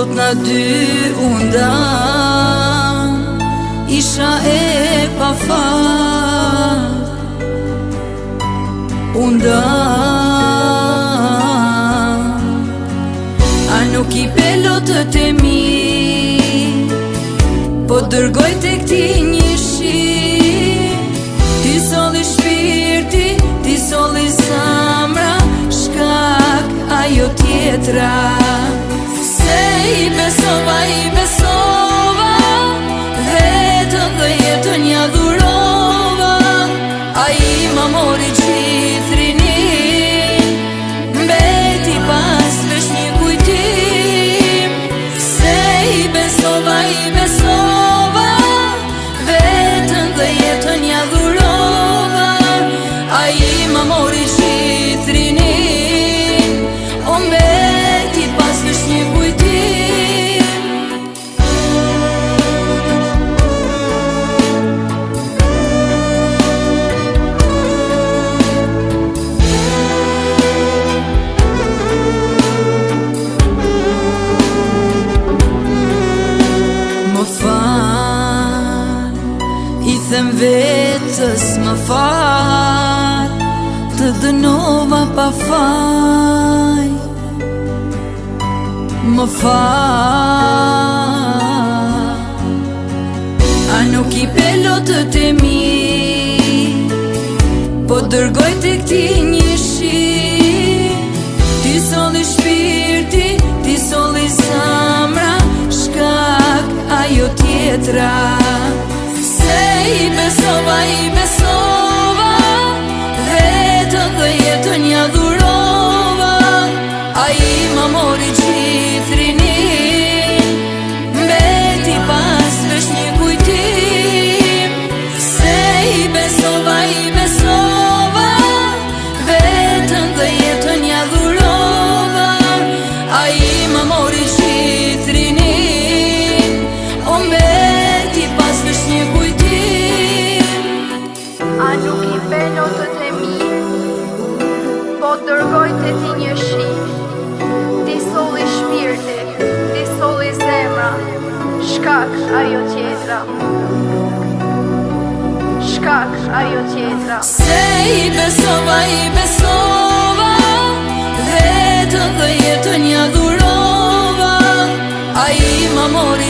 Sot na dy undam, isha e pa fat. Undam, a nuk I pelotët e mi, po dërgoj te këti një shi. Ti solli shpirti, ti solli zamra, shkak ajo tjetra. Se I besova, vetëm dhe jetën ja dhurova. Ai ma mori gjithrinin, mbeti pas vesh një kujtim. Se I besova, vetëm dhe jetën ja dhurova. Ai ma mori gjithrinin, o mbeti pas vesh një kujtim. I them vetës më fal, të dënova pa faj. Më fal, a nuk I pelotët e mi, po dërgoj te këti një shi. Ti solli shpirti, ti solli zamra, shkak ajo tjetra. Se I besova, vetëm dhe jetën ja dhurova. Ai ma mori gjithrinin, mbeti pas vesh një kujtim. Se I besova, vetëm dhe jetën ja dhurova. Ai ma mori gjithrinin, o mbeti pas vesh një kujtim. A nuk I pelotët e mi, po dërgoj te ti një shi. Ti solli shpirti, ti solli zemra, shkak ajo tjetra. Shkak ajo tjetra. Se I besova, vetëm dhe jetën ja dhurova. Ai ma mori